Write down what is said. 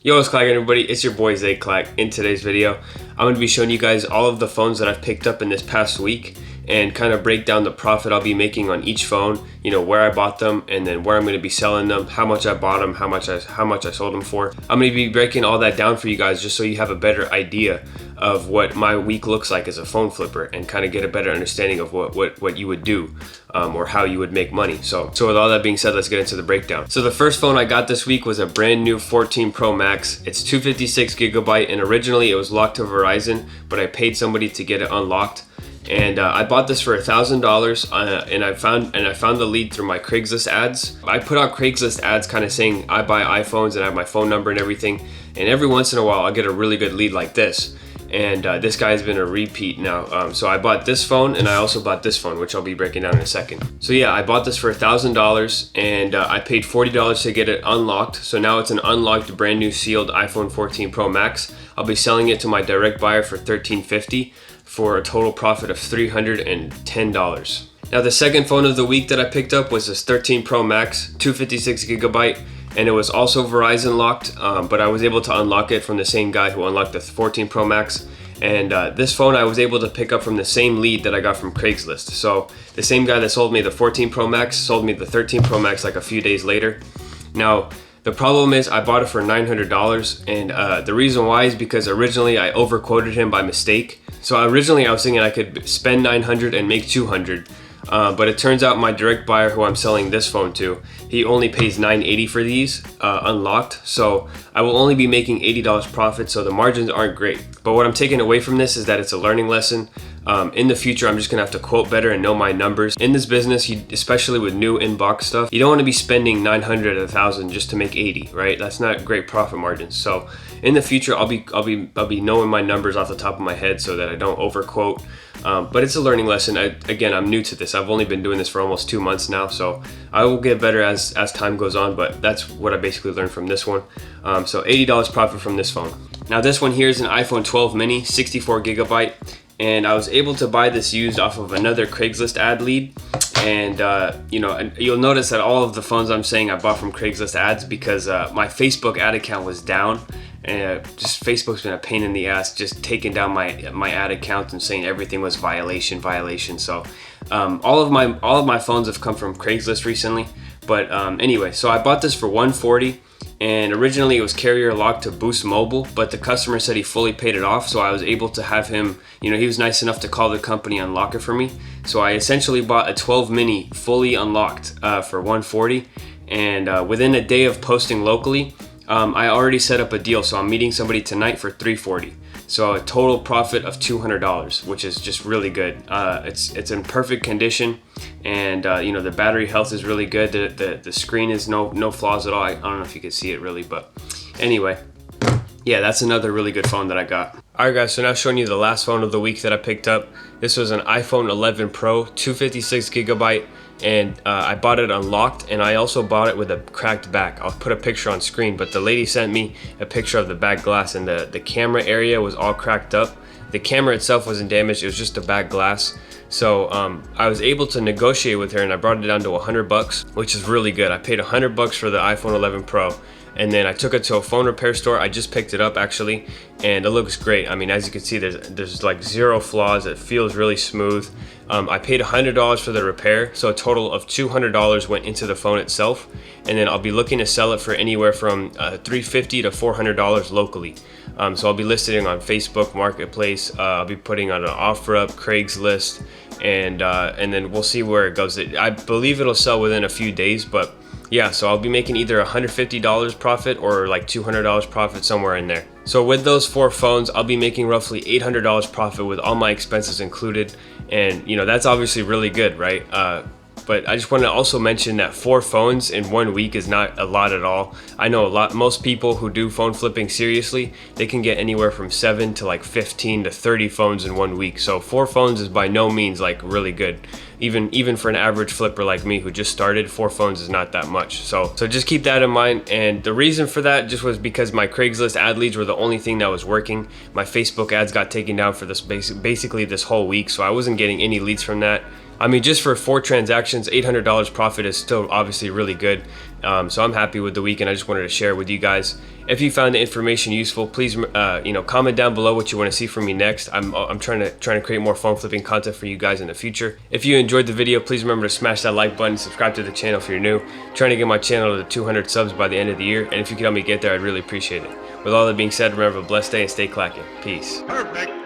Yo, what's cracking, everybody? It's your boy Zay Clack. In today's video, I'm going to be showing you guys all of the phones that I've picked up in this past week and kind of break down the profit I'll be making on each phone, you know, where I bought them and then where I'm going to be selling them, how much I bought them, how much I sold them for. I'm going to be breaking all that down for you guys just so you have a better idea of what my week looks like as a phone flipper and kind of get a better understanding of what you would do or how you would make money. So with all that being said, let's get into the breakdown. So the first phone I got this week was a brand new 14 Pro Max. It's 256 gigabyte and originally it was locked to Verizon, but I paid somebody to get it unlocked. And I bought this for $1,000 and I found the lead through my Craigslist ads. I put out Craigslist ads kind of saying I buy iPhones and I have my phone number and everything. And every once in a while I'll get a really good lead like this. And this guy has been a repeat now. So I bought this phone and I also bought this phone, which I'll be breaking down in a second. So yeah, I bought this for $1,000 and I paid $40 to get it unlocked. So now it's an unlocked brand new sealed iPhone 14 Pro Max. I'll be selling it to my direct buyer for $1,350 for a total profit of $310. Now the second phone of the week that I picked up was this 13 Pro Max, 256 gigabyte, and it was also Verizon locked, but I was able to unlock it from the same guy who unlocked the 14 Pro Max. And this phone I was able to pick up from the same lead that I got from Craigslist. So the same guy that sold me the 14 Pro Max sold me the 13 Pro Max like a few days later. Now, the problem is I bought it for $900, and the reason why is because originally I overquoted him by mistake. So originally I was thinking I could spend $900 and make $200, but it turns out my direct buyer who I'm selling this phone to, he only pays $980 for these unlocked. So I will only be making $80 profit, so the margins aren't great. But what I'm taking away from this is that it's a learning lesson. In the future, I'm just gonna have to quote better and know my numbers. In this business, especially with new inbox stuff, you don't want to be spending $900 or $1,000 just to make 80, right? That's not great profit margins. So in the future, I'll be knowing my numbers off the top of my head so that I don't overquote. But it's a learning lesson. Again, I'm new to this. I've only been doing this for almost 2 months now, so I will get better as time goes on. But that's what I basically learned from this one. So $80 profit from this phone. Now this one here is an iPhone 12 mini, 64 gigabyte. And I was able to buy this used off of another Craigslist ad lead. And you know, and you'll notice that all of the phones I'm saying I bought from Craigslist ads because my Facebook ad account was down. And just Facebook's been a pain in the ass, just taking down my ad account and saying everything was violation. So all of my phones have come from Craigslist recently. But anyway, so I bought this for $140. And originally it was carrier locked to Boost Mobile, but the customer said he fully paid it off, so I was able to have him, you know, he was nice enough to call the company and unlock it for me. So I essentially bought a 12 mini fully unlocked for $140, and within a day of posting locally, I already set up a deal, so I'm meeting somebody tonight for $340. So a total profit of $200, which is just really good. It's in perfect condition, and you know, the battery health is really good. The screen is no flaws at all. I don't know if you can see it really, but anyway, yeah, that's another really good phone that I got. Alright guys, so now showing you the last phone of the week that I picked up. This was an iPhone 11 Pro, 256 gigabyte, and I bought it unlocked, and I also bought it with a cracked back. I'll put a picture on screen, but the lady sent me a picture of the back glass, and the camera area was all cracked up. The camera itself wasn't damaged, it was just the back glass. So I was able to negotiate with her, and I brought it down to $100, which is really good. I paid $100 for the iPhone 11 Pro. And then I took it to a phone repair store. I just picked it up actually, and it looks great. I mean, as you can see, there's like zero flaws. It feels really smooth. I paid $100 for the repair, so a total of $200 went into the phone itself. And then I'll be looking to sell it for anywhere from $350 to $400 locally. So I'll be listing on Facebook Marketplace. I'll be putting on an OfferUp, Craigslist, and then we'll see where it goes. I believe it'll sell within a few days, but yeah, so I'll be making either $150 profit or like $200 profit, somewhere in there. So with those 4 phones, I'll be making roughly $800 profit with all my expenses included. And you know, that's obviously really good, right? But I just want to also mention that 4 phones in 1 week is not a lot at all. I know most people who do phone flipping seriously, they can get anywhere from 7 to like 15 to 30 phones in 1 week. So 4 phones is by no means like really good. Even for an average flipper like me who just started, 4 phones is not that much. So just keep that in mind. And the reason for that just was because my Craigslist ad leads were the only thing that was working. My Facebook ads got taken down for this basically this whole week, so I wasn't getting any leads from that. I mean, just for 4 transactions, $800 profit is still obviously really good. So I'm happy with the week, and I just wanted to share it with you guys. If you found the information useful, please comment down below what you want to see from me next. I'm trying to create more phone flipping content for you guys in the future. If you enjoyed the video, please remember to smash that like button, subscribe to the channel if you're new. I'm trying to get my channel to 200 subs by the end of the year, and if you could help me get there, I'd really appreciate it. With all that being said, remember, have a blessed day and stay clacking. Peace. Perfect.